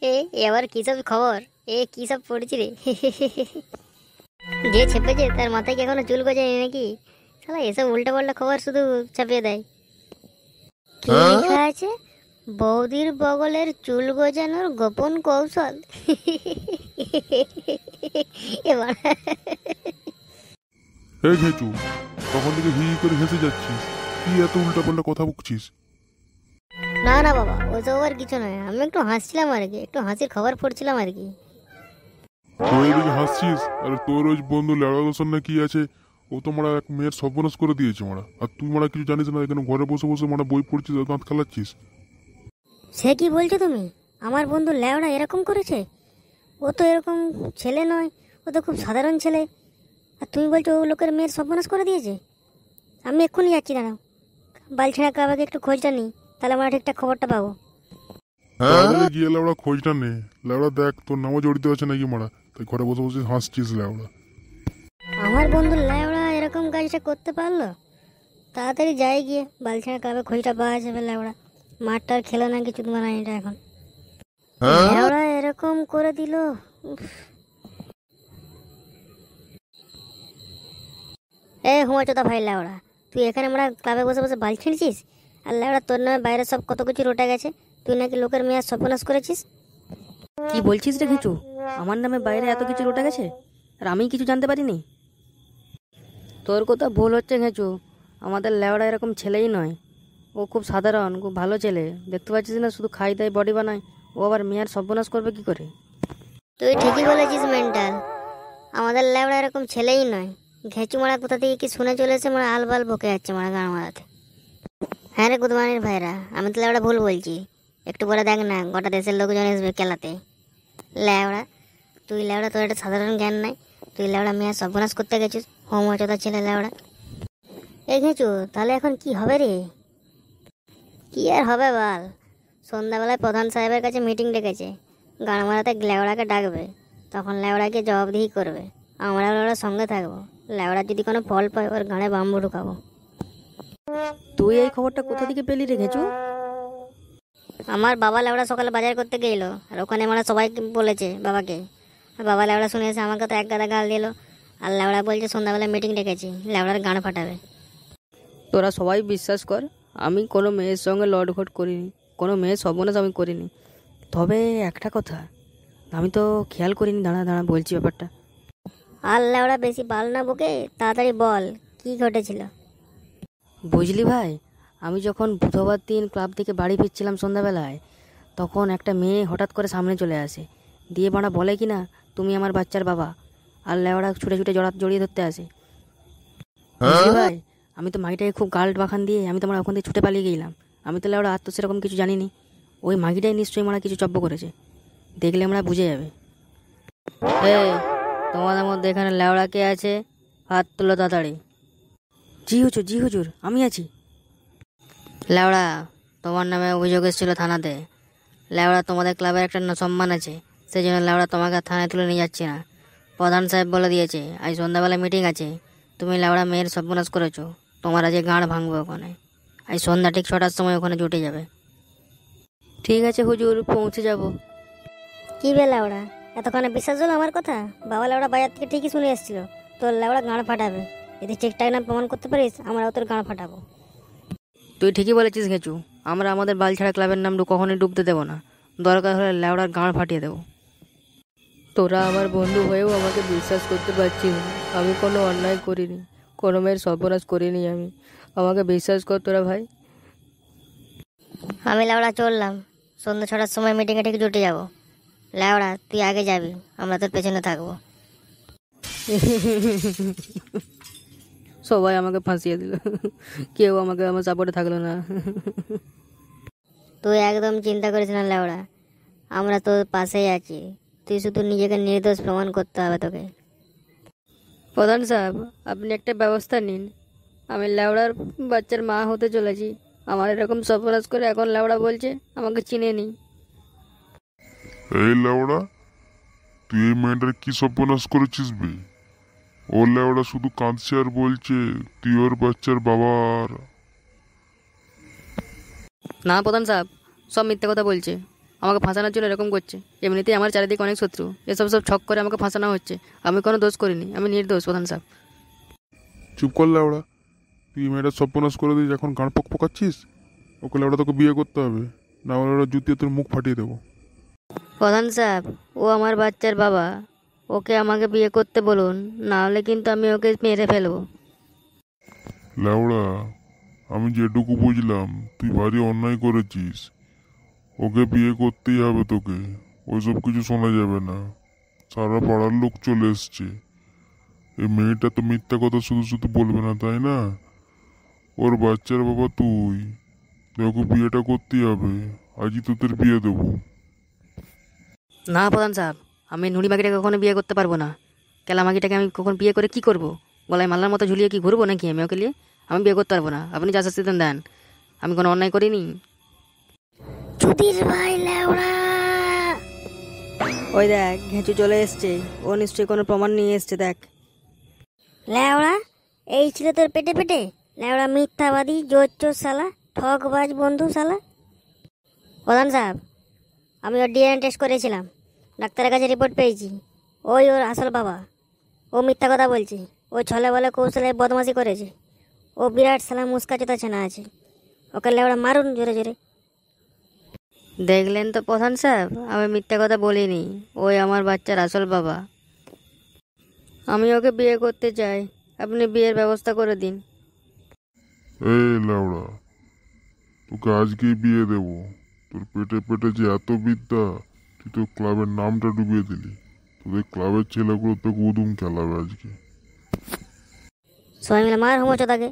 এ এবার কি সব খবর? কি সব পড়েছি রে? যে ছেপেছে তার মাথায় কি এখনো চুল গজায়নি নাকি? শালা এসব উল্টা পাল্টা খবর শুধু চাপিয়ে দেয়। কি লেখা আছে? বৌদির বগলের চুল গজানোর গোপন কৌশল। এবার এই ঘেঁচু, তখন থেকে হি হি করে হেসে যাচ্ছিস। কি এত উল্টাপাল্টা কথা বকছিস? না না বাবা, ওসব আর কিছু নয়, আমি একটু হাসছিলাম আর কি, একটু হাসির খবর পড়ছিলাম আর কি। তুই এদিকে হাসছিস আর তোর ওই বন্ধু লেওড়া দোষণ না কি আছে, ও তো মারা এক মেয়ের সর্বনাশ করে দিয়েছে মারা। আর তুই মারা কিছু জানিস না, এখানে ঘরে বসে বসে মারা বই পড়ছিস আর দাঁত খেলাচ্ছিস। সে কি বলছো তুমি? আমার বন্ধু ল্যাওড়া এরকম করেছে? ও তো এরকম ছেলে নয়, ও তো খুব সাধারণ ছেলে। আর তুমি বলছো ও লোকের মেয়ের সর্বনাশ করে দিয়েছে? আমি এক্ষুনি যাচ্ছি, দাঁড়াও। বালছেড়া কাবাকে একটু খোঁজটা নিই, তাহলে আমরা ঠিকঠাক খবরটা পাবো। তাহলে গিয়ে লেওড়া খোঁজটা নে। লেওড়া দেখ তোর নামও জড়িত আছে নাকি মারা, তাই ঘরে বসে বসে হাসছিস লেওড়া। আমার বন্ধু ল্যাওড়া এরকম কাজটা করতে পারলো? তাড়াতাড়ি যাই গিয়ে বালছেড়া কাবে খোঁজটা পাওয়া যাবে। ল্যাওড়া মাঠটা আর খেলো না কিছু, তোমার এটা এখন ল্যাওড়া এরকম করে দিল। উফ। হুমাচোদা ভাই ল্যাওড়া, তুই এখানে আমরা ক্লাবে বসে বসে বাল ছিঁড়ছিস? আর ল্যাওড়া তোর নামে বাইরে সব কত কিছু রটে গেছে, তুই নাকি লোকের মেয়ার সর্বনাশ করেছিস। কি বলছিস রে ঘিচু? আমার নামে বাইরে এত কিছু রটে গেছে আর আমি কিছু জানতে পারিনি? তোর কথা ভুল হচ্ছে ঘেঁচু। আমাদের লেওড়া এরকম ছেলেই নয়। ও খুব সাধারণ, খুব ভালো ছেলে। দেখতে পাচ্ছিস না, শুধু খাই দায় বডি বানায়। ও আবার মেয়ার সর্বনাশ করবে কি করে? তুই ঠিকই বলেছিস মেন্টাল, আমাদের ল্যাবড়া এরকম ছেলেই নয়। ঘেঁচু মারা কোথা থেকে কি শুনে চলেছে, মারা আলবাল বকে যাচ্ছে মারা গান মারাতে। হ্যাঁ রে গুদমানির ভাইরা, আমি তো ল্যাবড়া ভুল বলছি। একটু পরে দেখ না, গোটা দেশের লোকজন আসবে খেলাতে। ল্যাবড়া তুই ল্যাবড়া, তোর একটা সাধারণ জ্ঞান নাই। তুই ল্যাবড়া মেয়ার সর্বনাশ করতে গেছিস, হোমচোদা ছেলে ল্যাবড়া। এই ঘেঁচু, তাহলে এখন কি হবে রে? কি আর হবে বল? সন্ধ্যাবেলায় প্রধান সাহেবের কাছে মিটিং ডেকেছে। গান মারাতে ল্যাওড়াকে ডাকবে, তখন ল্যাওড়াকে জবাবদিহি করবে। আমরা ল্যাওড়ার সঙ্গে থাকবো। ল্যাওড়ার যদি কোনো ফল পায়, ওর গাঁড়ে বাম্বু ঢুকাবো। তুই এই খবরটা কোথা থেকে পেলি রে ঘেঁচু? আমার বাবা ল্যাওড়া সকালে বাজার করতে গেল, আর ওখানে আমরা সবাই বলেছে বাবাকে। আর বাবা ল্যাওড়া শুনে এসে আমাকে তো এক গাদা গাল দিল। আর ল্যাওড়া বলছে সন্ধ্যাবেলায় মিটিং ডেকেছি, ল্যাওড়ার গান ফাটাবে। তোরা সবাই বিশ্বাস কর, আমি কোনো মেয়ের সঙ্গে লটঘট করিনি, কোনো মেয়ের সর্বনাশ আমি করিনি। তবে একটা কথা আমি তো খেয়াল করিনি। দাঁড়া দাঁড়া, বলছি ব্যাপারটা। আর ল্যাওড়া বেশি বাল না বকে তাড়াতাড়ি বল, কি ঘটেছিল। বুঝলি ভাই, আমি যখন বুধবার দিন ক্লাব থেকে বাড়ি ফিরছিলাম সন্ধ্যাবেলায়, তখন একটা মেয়ে হঠাৎ করে সামনে চলে আসে। দিয়ে বাড়া বলে কি না, তুমি আমার বাচ্চার বাবা। আর লেওড়া ছুটে ছুটে জড়িয়ে ধরতে আসে। বুঝলি ভাই, আমি তো মাগিটাকে খুব গাল্ট বাখান দিয়ে আমি তো আমার ওখান থেকে ছুটে পালিয়ে গেলাম। আমি তো লেওড়া আর তো সেরকম কিছু জানিনি। ওই মাগিটাই নিশ্চয়ই মারা কিছু চব্য করেছে। দেখলে আমরা বুঝে যাবে। এই, তোমাদের মধ্যে এখানে লেওড়া কে আছে? হাত তুলো তাড়াতাড়ি। জি হুজুর, জি হুজুর, আমি আছি। লেওড়া, তোমার নামে অভিযোগ এসেছিল থানাতে। লেওড়া, তোমাদের ক্লাবের একটা সম্মান আছে, সেই জন্য লেওড়া তোমাকে থানায় তুলে নিয়ে যাচ্ছি না। প্রধান সাহেব বলে দিয়েছে আজ সন্ধ্যাবেলা মিটিং আছে। তুমি লেওড়া মেয়ের সর্বনাশ করেছো, তোমার আজকে গাঁড় ভাঙবে ওখানে। আজ সন্ধ্যা ঠিক 6টার সময় ওখানে জুটে যাবে। ঠিক আছে হুজুর, পৌঁছে যাব। কি বে ল্যাওড়া, এতক্ষণে বিশ্বাস হলো আমার কথা? বাবা ল্যাওড়া বাজার থেকে ঠিকই শুনে এসেছিল তোর ল্যাওড়া গাঁড় ফাটাবে। যদি ঠিকঠাক না প্রমাণ করতে পারিস, আমরাও তোর গাঁড় ফাটাবো। তুই ঠিকই বলেছিস ঘেঁচু, আমরা আমাদের বালছাড়া ক্লাবের নাম কখনোই ডুবতে দেবো না। দরকার হলে লেওড়ার গাঁড় ফাটিয়ে দেবো। তোরা আমার বন্ধু হয়েও আমাকে বিশ্বাস করতে পারছিস না। আমি কোনো অন্যায় করিনি, কোনো মেয়ের সর্বনাশ করিনি আমি। আমাকে বিশ্বাস কর তোরা ভাই। আমি ল্যাওড়া চললাম, সন্ধ্যা 6টার সময় মিটিংয়ে ঠিক জুটে যাব। ল্যাওড়া তুই আগে যাবি, আমরা তোর পেছনে থাকবো। সবাই আমাকে ফাঁসিয়ে দিল, কেউ আমাকে আমার সাপোর্টে থাকলো না। তুই একদম চিন্তা করিস না ল্যাওড়া, আমরা তোর পাশেই আছি। তুই শুধু নিজেকে নির্দোষ প্রমাণ করতে হবে তোকে। প্রধান সাহেব, আপনি একটা ব্যবস্থা নিন। আমি লেওড়ার বাচ্চার মা হতে চলেছি। আমার এরকম সর্বনাশ করে এখন লেওড়া বলছে আমাকে চিনে নি। এই লেওড়া, তুই এই মেয়েটার কি সর্বনাশ করেছিস বে? ও লেওড়া শুধু কাঁদছে আর বলছে তুই ওর বাচ্চার বাবার। না প্রধান সাহেব, সব মিথ্যে কথা বলছে। আমাকে ফাঁসানোর জন্য এরকম করছে। এমনিতেই আমার চারিদিকে অনেক শত্রু, এসব সব ছক করে আমাকে ফাঁসানো হচ্ছে। আমি কোনো দোষ করিনি, আমি নির্দোষ প্রধান সাহেব। চুপ কর লেওড়া, তুই মেয়েটা সর্বনাশ করে দিস, এখন গান পক পকাচ্ছিস। ওকে লেওড়া তোকে বিয়ে করতে হবে, না হলে ওরা জুতিয়ে তোর মুখ ফাটিয়ে দেবো। প্রধান সাহেব, ও আমার বাচ্চার বাবা, ওকে আমাকে বিয়ে করতে বলুন, না হলে কিন্তু আমি ওকে মেরে ফেলবো। লেওড়া, আমি যেটুকু বুঝলাম তুই ভারী অন্যায় করেছিস। ওকে বিয়ে করতেই হবে তোকে, ওইসব কিছু শোনা যাবে না। সারা পাড়ার লোক চলে এসছে। এই মেয়েটা তো মিথ্যা কথা শুধু শুধু বলবে না, তাই না? ওর বাচ্চার বাবা তুই, ওকে বিয়েটা করতেই হবে। আজই তোদের বিয়ে দেবো। না প্রধান সাহেব, আমি নুড়ি মাগিটাকে কখনো বিয়ে করতে পারবো না। কেলামাগিটাকে আমি কখন বিয়ে করে কি করব? গলায় মাল্লার মতো ঝুলিয়ে কি ঘুরবো নাকি আমি ওকে নিয়ে? আমি বিয়ে করতে পারবো না, আপনি যা শাস্তি দেন। আমি কোনো অন্যায় করিনি। চুদির ভাই লেওড়া। ওই দেখ, ঘেঁচু চলে এসছে, ও নিশ্চয়ই কোনো প্রমাণ নিয়ে এসছে, দেখ। লেওড়া, এই ছিল তোর পেটে পেটে? লেওড়া মিথ্যাবাদী, জোর চোর শালা, ঠকবাজ বন্ধু শালা। প্রধান সাহেব, আমি ওর ডিএনএ টেস্ট করেছিলাম, ডাক্তারের কাছে রিপোর্ট পেয়েছি। ওই ওর আসল বাবা। ও মিথ্যা কথা বলছে, ও ছলে বলে কৌশলে বদমাশি করেছে। ও বিরাট শালা মুস্কাচোতা ছেনা আছে। ওকে লেওড়া মারুন জোরে জোরে। দেখলেন তো প্রধান সাহেব, আমি মিথ্যা কথা বলিনি, ওই আমার বাচ্চার আসল বাবা। আমি ওকে বিয়ে করতে চাই, আপনি বিয়ের ব্যবস্থা করে দিন। এই লেওড়া, তোকে আজকেই বিয়ে দেবো। তোর পেটে পেটে যে এত বিদ্যা, তুই তো ক্লাবের নামটা ডুবিয়ে দিলি। তোদের ক্লাবের ছেলেগুলো তোকে উদুম খেলাবে আজকে। সবাই মিলে মার হোমোচোদাকে।